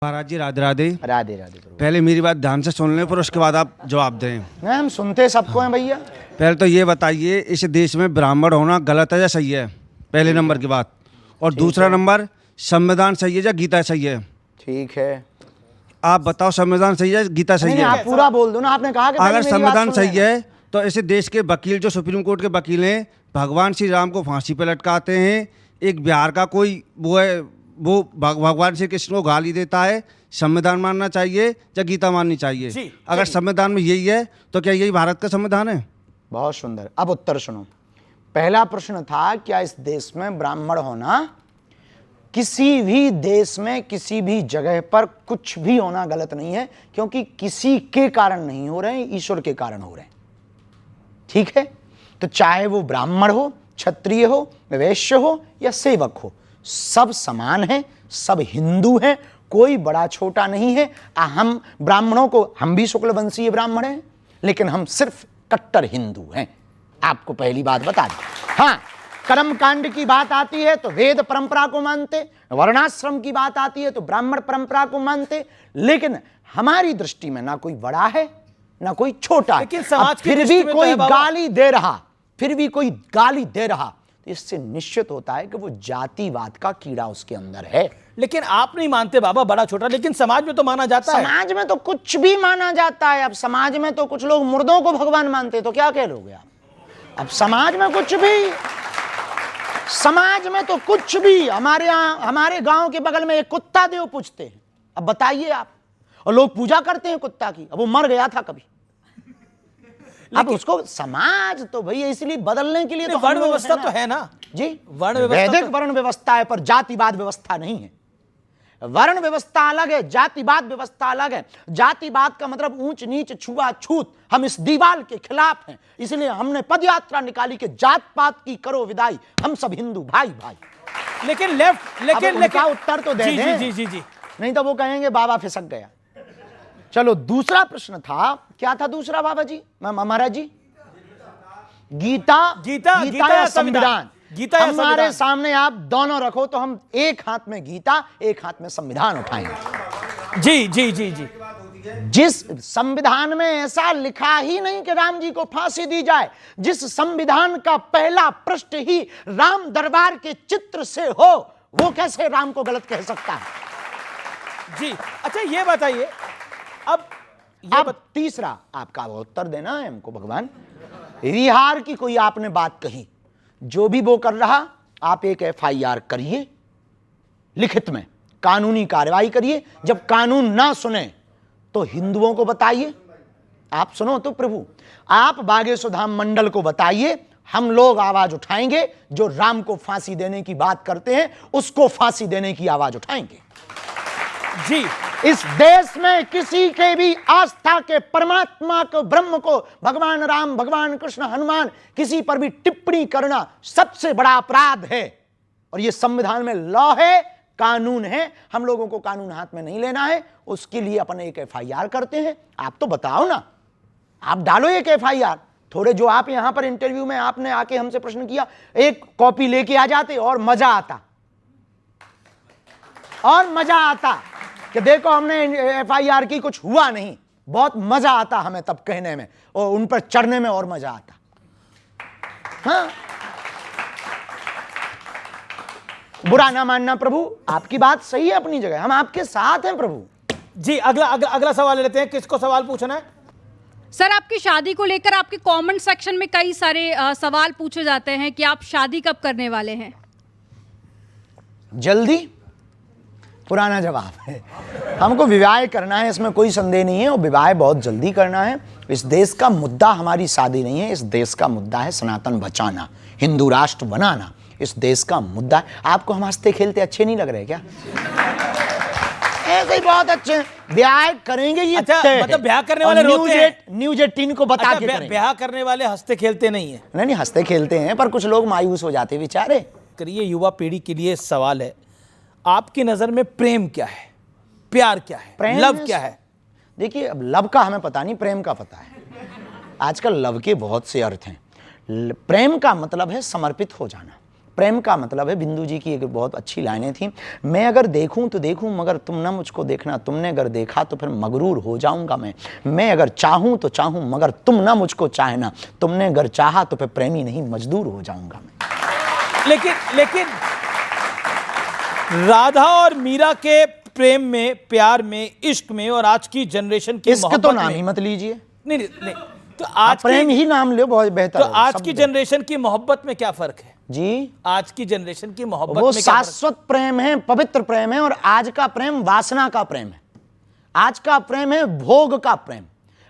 महाराज जी राधे राधे। राधे राधे प्रभु। पहले मेरी बात ध्यान से सुन लें, फिर उसके बाद आप जवाब दें। नहीं, हम सुनते सबको हैं भैया। पहले तो ये बताइए, इस देश में ब्राह्मण होना गलत है या सही है? पहले नंबर की बात। और दूसरा नंबर, संविधान सही है या गीता सही है? ठीक है, आप बताओ, संविधान सही है गीता सही है? आप पूरा बोल दो ना, आपने कहा कि अगर संविधान सही है तो इस देश के वकील, जो सुप्रीम कोर्ट के वकील हैं, भगवान श्री राम को फांसी पर लटकाते हैं। एक बिहार का कोई वो है, वो भगवान श्री कृष्ण को गाली देता है। संविधान मानना चाहिए या गीता माननी चाहिए? अगर संविधान में यही है तो क्या यही भारत का संविधान है? बहुत सुंदर। अब उत्तर सुनो। पहला प्रश्न था, क्या इस देश में ब्राह्मण होना, किसी भी देश में किसी भी जगह पर कुछ भी होना गलत नहीं है, क्योंकि किसी के कारण नहीं हो रहे हैं, ईश्वर के कारण हो रहे हैं। ठीक है, तो चाहे वो ब्राह्मण हो, क्षत्रिय हो, वैश्य हो या सेवक हो, सब समान हैं, सब हिंदू हैं, कोई बड़ा छोटा नहीं है। हम ब्राह्मणों को, हम भी शुक्ल वंशीय ब्राह्मण हैं, लेकिन हम सिर्फ कट्टर हिंदू हैं। आपको पहली बात बता दी। हाँ, कर्म कांड की बात आती है तो वेद परंपरा को मानते, वर्णाश्रम की बात आती है तो ब्राह्मण परंपरा को मानते, लेकिन हमारी दृष्टि में ना कोई बड़ा है ना कोई छोटा है। लेकिन समाज फिर भी कोई गाली दे रहा, फिर भी कोई गाली दे रहा, तो इससे निश्चित होता है कि वो जातिवाद का कीड़ा उसके अंदर है। लेकिन आप नहीं मानते बाबा बड़ा छोटा, लेकिन समाज में तो माना जाता है। समाज में तो कुछ भी माना जाता है। अब समाज में तो कुछ लोग मुर्दों को भगवान मानते, तो क्या कह लोगे आप? अब समाज में कुछ भी, समाज में तो कुछ भी। हमारे यहाँ, हमारे गांव के बगल में एक कुत्ता देव पूजते हैं। अब बताइए आप, और लोग पूजा करते हैं कुत्ता की। अब वो मर गया था कभी, अब उसको समाज तो भैया इसलिए बदलने के लिए तो वर्ण व्यवस्था तो है ना जी। वर्ण व्यवस्था, वैदिक वर्ण व्यवस्था है, पर जातिवाद व्यवस्था नहीं है। वर्ण व्यवस्था अलग है, जातिवाद व्यवस्था अलग है। जातिवाद का मतलब ऊंच नीच छुआछूत। हम इस दीवाल के खिलाफ हैं, इसलिए हमने पद यात्रा निकाली कि जात पात की करो विदाई, हम सब हिंदू भाई भाई। लेकिन लेफ्ट, लेकिन उत्तर तो दे दें। जी जी जी, नहीं तो वो कहेंगे बाबा फिसक गया। चलो, दूसरा प्रश्न था, क्या था दूसरा बाबा जी, महाराज जी? गीता या संविधान? गीता या हमारे सामने आप दोनों रखो तो हम एक हाथ में गीता, एक हाथ में संविधान उठाएंगे। जी जी जी जी। जिस संविधान में ऐसा लिखा ही नहीं कि राम जी को फांसी दी जाए, जिस संविधान का पहला पृष्ठ ही राम दरबार के चित्र से हो, वो कैसे राम को गलत कह सकता है? जी अच्छा, ये बताइए अब तीसरा आपका उत्तर देना है हमको भगवान। बिहार की कोई आपने बात कही, जो भी वो कर रहा, आप एक FIR करिए, लिखित में कानूनी कार्रवाई करिए। जब कानून ना सुने तो हिंदुओं को बताइए। आप सुनो तो प्रभु, आप बागेश्वर धाम मंडल को बताइए, हम लोग आवाज उठाएंगे। जो राम को फांसी देने की बात करते हैं, उसको फांसी देने की आवाज उठाएंगे। जी, इस देश में किसी के भी आस्था के परमात्मा को, ब्रह्म को, भगवान राम, भगवान कृष्ण, हनुमान, किसी पर भी टिप्पणी करना सबसे बड़ा अपराध है। और ये संविधान में लॉ है, कानून है। हम लोगों को कानून हाथ में नहीं लेना है, उसके लिए अपन एक FIR करते हैं। आप तो बताओ ना, आप डालो एक FIR। थोड़े जो आप यहां पर इंटरव्यू में आपने आके हमसे प्रश्न किया, एक कॉपी लेके आ जाते और मजा आता, और मजा आता कि देखो हमने FIR की, कुछ हुआ नहीं। बहुत मजा आता हमें तब कहने में, और उन पर चढ़ने में और मजा आता। हाँ, बुरा ना मानना प्रभु, आपकी बात सही है अपनी जगह, हम आपके साथ हैं प्रभु जी। अगला सवाल लेते हैं। किसको सवाल पूछना है? सर, आपकी शादी को लेकर आपके कमेंट सेक्शन में कई सारे सवाल पूछे जाते हैं कि आप शादी कब करने वाले हैं? जल्दी, पुराना जवाब है। हमको विवाह करना है, इसमें कोई संदेह नहीं है, और विवाह बहुत जल्दी करना है। इस देश का मुद्दा हमारी शादी नहीं है, इस देश का मुद्दा है सनातन बचाना, हिंदू राष्ट्र बनाना। इस देश का मुद्दा है। आपको हम हंसते खेलते अच्छे नहीं लग रहे क्या? ऐसे ही बहुत अच्छे ब्याह करेंगे ये। अच्छा, मतलब ब्याह करने वाले रोते हैं। न्यूज 18 को बता के करेंगे। ब्याह करने वाले हंसते खेलते नहीं है? नहीं, हंसते खेलते हैं, पर कुछ लोग मायूस हो जाते बेचारे। करिए, युवा पीढ़ी के लिए सवाल है, आपकी नजर में प्रेम क्या है, प्यार क्या है, लव क्या है? देखिए, अब लव का हमें पता नहीं, प्रेम का पता है। आजकल लव के बहुत से अर्थ हैं। प्रेम का मतलब है समर्पित हो जाना, प्रेम का मतलब है, बिंदु जी की एक बहुत अच्छी लाइनें थी, मैं अगर देखूं तो देखूं मगर तुम ना मुझको देखना, तुमने अगर देखा तो फिर मगरूर हो जाऊंगा मैं अगर चाहूं तो चाहूं मगर तुम ना मुझको चाहना, तुमने अगर चाहा तो फिर प्रेमी नहीं मजदूर हो जाऊंगा मैं। लेकिन राधा और मीरा के प्रेम में, प्यार में, इश्क में और आज की जनरेशन की इसके मोहब्बत तो नाम में, ही मत लीजिए, नहीं तो आज प्रेम ही नाम लो, बहुत बेहतर तो होगा, आज सब की बेहतर। जनरेशन की मोहब्बत में क्या फर्क है जी, आज की जनरेशन की मोहब्बत वो में क्या फर्क? शाश्वत प्रेम है, पवित्र प्रेम है, और आज का प्रेम वासना का प्रेम है, आज का प्रेम है भोग का प्रेम,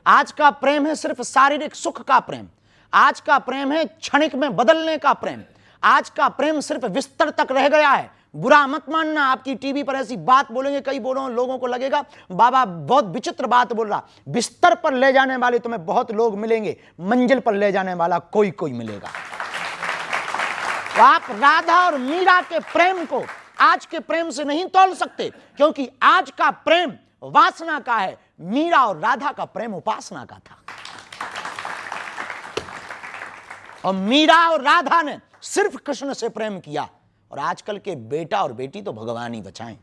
आज का प्रेम है सिर्फ शारीरिक सुख का प्रेम, आज का प्रेम है क्षणिक में बदलने का प्रेम, आज का प्रेम सिर्फ बिस्तर तक रह गया है। बुरा मत मानना, आपकी टीवी पर ऐसी बात बोलेंगे कई लोगों को लगेगा बाबा बहुत विचित्र बात बोल रहा, बिस्तर पर ले जाने वाले तुम्हें बहुत लोग मिलेंगे, मंजिल पर ले जाने वाला कोई कोई मिलेगा। तो आप राधा और मीरा के प्रेम को आज के प्रेम से नहीं तौल सकते, क्योंकि आज का प्रेम वासना का है, मीरा और राधा का प्रेम उपासना का था। और मीरा और राधा ने सिर्फ कृष्ण से प्रेम किया, और आजकल के बेटा और बेटी तो भगवान ही बचाएं।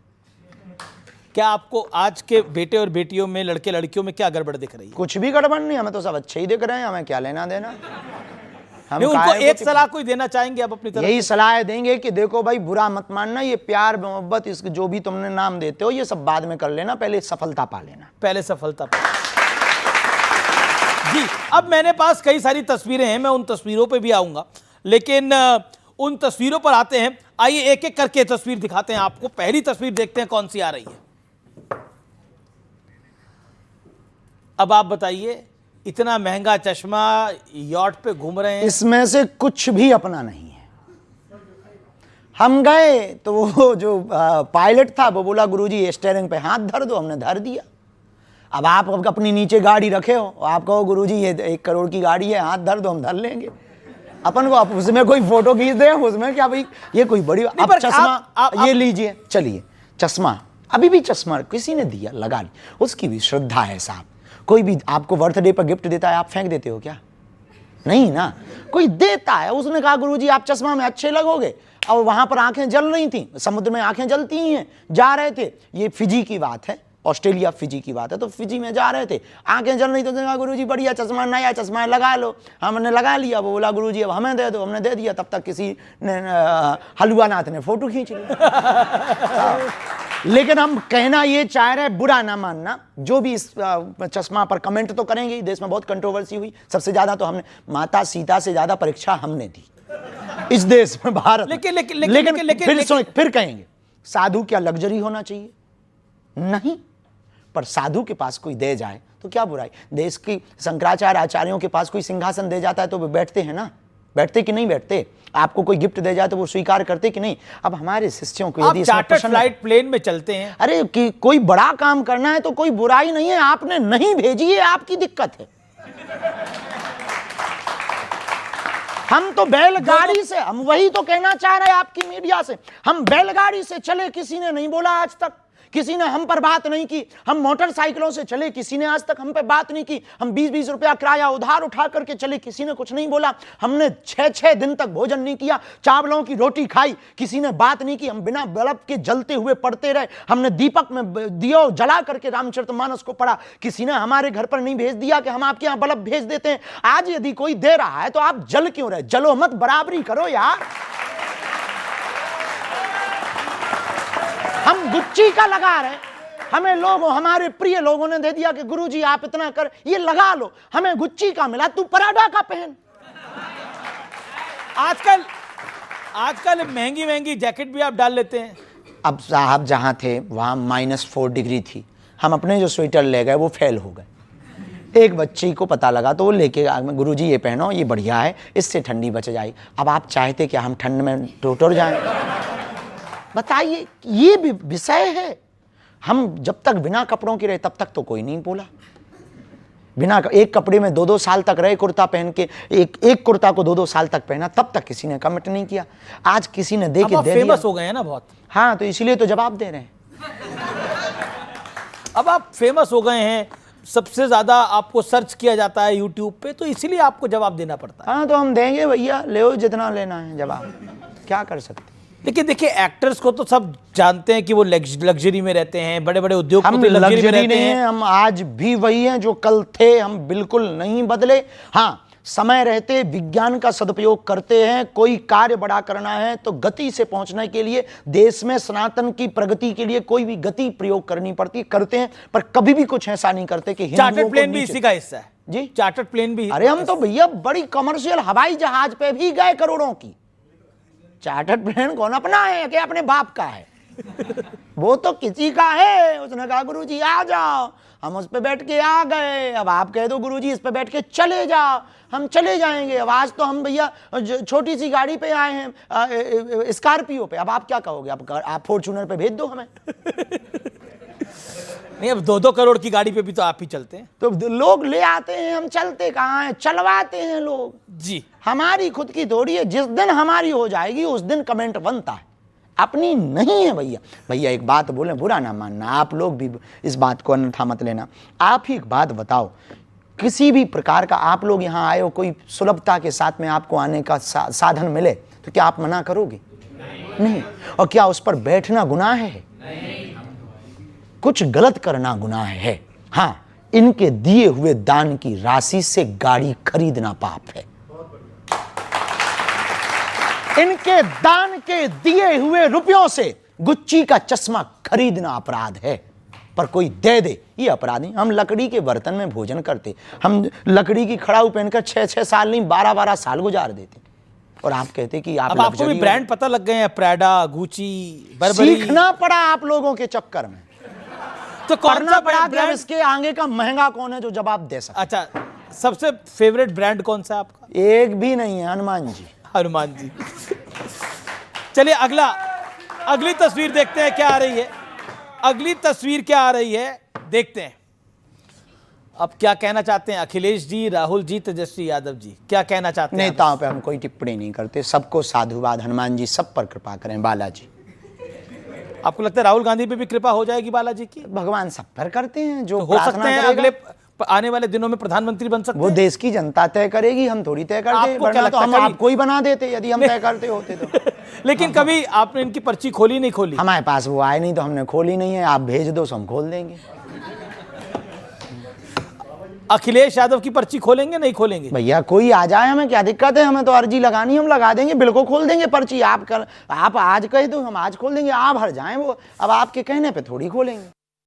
क्या आपको आज के बेटे और बेटियों में, लड़के लड़कियों में क्या गड़बड़ दिख रही है? कुछ भी गड़बड़ नहीं, हमें तो सब अच्छे ही दिख रहे हैं, हमें क्या लेना देना। हम नहीं, उनको काहे को एक सलाह कोई देना चाहेंगे आप अपनी तरफ यही से? सलाह देंगे कि देखो भाई, बुरा मत मानना, ये प्यार मोहब्बत इसके जो भी तुमने नाम देते हो ये सब बाद में कर लेना, पहले सफलता पा लेना। पहले सफलता जी। अब मैंने पास कई सारी तस्वीरें हैं, मैं उन तस्वीरों पे भी आऊंगा, लेकिन उन तस्वीरों पर आते हैं। आइए एक एक करके तस्वीर दिखाते हैं आपको। पहली तस्वीर देखते हैं कौन सी आ रही है। अब आप बताइए, इतना महंगा चश्मा, यॉट पे घूम रहे हैं, इसमें से कुछ भी अपना नहीं है। हम गए तो वो जो पायलट था वो बोला गुरुजी स्टीयरिंग पे हाथ धर दो, हमने धर दिया। अब आप अपनी नीचे गाड़ी रखे हो, आप कहो गुरुजी ये 1 करोड़ की गाड़ी है, हाथ धर दो, हम धर लेंगे। अपन को आप उसमें कोई फोटो खींच दे, उसमें क्या भाई ये कोई बड़ी। अब चश्मा ये लीजिए, चलिए चश्मा, अभी भी चश्मा किसी ने दिया, लगा ली, उसकी भी श्रद्धा है साहब। कोई भी आपको बर्थडे पर गिफ्ट देता है, आप फेंक देते हो क्या? नहीं ना, कोई देता है। उसने कहा गुरुजी आप चश्मा में अच्छे लगोगे, और वहां पर आंखें जल रही थी, समुद्र में आंखें जलती ही हैं, जा रहे थे, ये फिजी की बात है, ऑस्ट्रेलिया फिजी की बात है, तो फिजी में जा रहे थे, आंखें जल रही, तो कहा गुरुजी बढ़िया चश्मा, नया चश्मा है, लगा लो। हमने लगा लिया, वो बोला गुरुजी अब हमें दे दो, हमने दे दिया। तब तक किसी ने हलवा नाथ ने फोटो खींच ली। लेकिन हम कहना ये चाह रहे, बुरा ना मानना, जो भी इस चश्मा पर कमेंट तो करेंगे, देश में बहुत कंट्रोवर्सी हुई, सबसे ज्यादा तो हमने माता सीता से ज्यादा परीक्षा हमने दी इस देश में, भारत। लेकिन फिर कहेंगे साधु क्या लग्जरी होना चाहिए? नहीं, पर साधु के पास कोई दे जाए तो क्या बुराई। देश की शंकराचार्य आचार्यों के पास कोई सिंहासन दे जाता है तो वो बैठते हैं ना, बैठते कि नहीं बैठते? आपको कोई गिफ्ट दे जाए तो वो स्वीकार करते कि नहीं? अब हमारे शिष्यों को यदि चार्टर्ड फ्लाइट प्लेन में चलते हैं, अरे कि कोई बड़ा काम करना है तो कोई बुराई नहीं है, आपने नहीं भेजी है आपकी दिक्कत है। हम तो बैलगाड़ी से, हम वही तो कहना चाह रहे हैं आपकी मीडिया से, हम बैलगाड़ी से चले, किसी ने नहीं बोला आज तक, किसी ने हम पर बात नहीं की। हम मोटरसाइकिलों से चले, किसी ने आज तक हम पे बात नहीं की। हम 20-20 रुपया किराया उधार उठा करके चले, किसी ने कुछ नहीं बोला। हमने 6-6 दिन तक भोजन नहीं किया, चावलों की रोटी खाई, किसी ने बात नहीं की। हम बिना बल्ब के जलते हुए पढ़ते रहे, हमने दीपक में दियो जला करके रामचरितमानस को पढ़ा, किसी ने हमारे घर पर नहीं भेज दिया कि हम आपके यहाँ बल्ब भेज देते हैं। आज यदि कोई दे रहा है तो आप जल क्यों रहे? जलो मत, बराबरी करो यार। हम गुच्ची का लगा रहे, हमें लोगों, हमारे प्रिय लोगों ने दे दिया कि गुरुजी आप इतना कर, ये लगा लो, हमें गुच्ची का मिला, तू पराडा का पहन। आजकल महंगी जैकेट भी आप डाल लेते हैं। अब साहब जहां थे वहां -4 डिग्री थी, हम अपने जो स्वेटर ले गए वो फेल हो गए। एक बच्ची को पता लगा तो वो लेके गुरुजी ये पहनो, ये बढ़िया है, इससे ठंडी बच जाएगी। अब आप चाहते कि हम ठंड में टोटर जाएं? बताइए, ये भी विषय है। हम जब तक बिना कपड़ों के रहे तब तक तो कोई नहीं बोला। बिना एक कपड़े में 2-2 साल तक रहे, कुर्ता पहन के, एक कुर्ता को 2-2 साल तक पहना, तब तक किसी ने कमेंट नहीं किया। आज किसी ने दे के दे फेमस हो गए हैं ना बहुत। हाँ, तो इसीलिए तो जवाब दे रहे हैं। अब आप फेमस हो गए हैं, सबसे ज्यादा आपको सर्च किया जाता है यूट्यूब पे, तो इसीलिए आपको जवाब देना पड़ता है। हाँ, तो हम देंगे भैया, ले जितना लेना है जवाब। क्या कर सकते हैं? लेकिन देखिए एक्टर्स को तो सब जानते हैं कि वो लग्जरी में रहते हैं, बड़े बड़े हम उद्योगपति लग्जरी में लग्जरी रहते नहीं हैं। है, हम आज भी वही हैं जो कल थे, हम बिल्कुल नहीं बदले। हाँ, समय रहते विज्ञान का सदुपयोग करते हैं। कोई कार्य बड़ा करना है तो गति से पहुंचने के लिए, देश में सनातन की प्रगति के लिए कोई भी गति प्रयोग करनी पड़ती है, करते हैं, पर कभी भी कुछ ऐसा नहीं करते कि चार्टर्ड प्लेन भी इसी का हिस्सा है जी। चार्टर्ड प्लेन भी। अरे हम तो भैया बड़ी कमर्शियल हवाई जहाज पे भी गए करोड़ों की। चार्टर्ड प्लेन कौन अपना है कि अपने बाप का है? वो तो किसी का है। उसने कहा गुरुजी आ जाओ, हम उस पे बैठ के आ गए। अब आप कह दो गुरुजी इस पे बैठ के चले जाओ, हम चले जाएंगे। अब आज तो हम भैया छोटी सी गाड़ी पे आए हैं, स्कॉर्पियो पे। अब आप क्या कहोगे? आप फॉर्च्यूनर पे भेज दो हमें। नहीं, अब 2-2 करोड़ की गाड़ी पे भी तो आप ही चलते हैं। तो लोग ले आते हैं, हम चलते कहाँ हैं, चलवाते हैं लोग। जी, हमारी खुद की थोड़ी है। जिस दिन हमारी हो जाएगी उस दिन कमेंट बनता है, अपनी नहीं है भैया। भैया एक बात बोले, बुरा ना मानना, आप लोग भी इस बात को अन्यथा मत लेना। आप ही एक बात बताओ, किसी भी प्रकार का आप लोग यहाँ आए हो, कोई सुलभता के साथ में आपको आने का साधन मिले तो क्या आप मना करोगे? नहीं। और क्या उस पर बैठना गुनाह है? कुछ गलत करना गुनाह है। हाँ, इनके दिए हुए दान की राशि से गाड़ी खरीदना पाप है। इनके दान के दिए हुए रुपयों से गुच्ची का चश्मा खरीदना अपराध है। पर कोई दे दे ये अपराध नहीं। हम लकड़ी के बर्तन में भोजन करते, हम लकड़ी की खड़ाऊ पहनकर 6-6 साल नहीं 12-12 साल गुजार देते, और आप कहते कि आप अब आपको भी ब्रांड पता लग गए हैं, प्राडा, गुची, बर्बरी। सीखना पड़ा आप लोगों के चक्कर में। तो कौन करना सा पड़ा कि अब ब्रांड? इसके आगे का महंगा कौन है जो जवाब दे सके। अच्छा, सबसे फेवरेट ब्रांड कौन सा है आपका? एक भी नहीं है, हनुमान जी। हनुमान जी। चलिए अगली तस्वीर देखते हैं क्या आ रही है। अगली तस्वीर क्या आ रही है देखते हैं। अब क्या कहना चाहते हैं अखिलेश जी, राहुल जी, तेजस्वी यादव जी, क्या कहना चाहते हैं? नेताओं पे हम कोई टिप्पणी नहीं करते, सबको साधुवाद। हनुमान जी सब पर कृपा करें, बालाजी। आपको लगता है राहुल गांधी पे भी कृपा हो जाएगी बालाजी की? भगवान सब पर करते हैं, जो हो सकते हैं करेगा। अगले आने वाले दिनों में प्रधानमंत्री बन सकते वो हैं। देश की जनता तय करेगी, हम थोड़ी तय करते हैं। आपको क्या वरना तो लगता है हम कभी- आपको ही बना देते यदि हम तय करते होते तो। लेकिन कभी आपने इनकी पर्ची खोली नहीं खोली? हमारे पास वो आए नहीं तो हमने खोली नहीं है। आप भेज दो तो हम खोल देंगे। अखिलेश यादव की पर्ची खोलेंगे नहीं खोलेंगे? भैया कोई आ जाए, हमें क्या दिक्कत है? हमें तो अर्जी लगानी, हम लगा देंगे, बिल्कुल खोल देंगे पर्ची। आप आज कहे तो हम आज खोल देंगे, आप हर जाएं, वो अब आपके कहने पे थोड़ी खोलेंगे।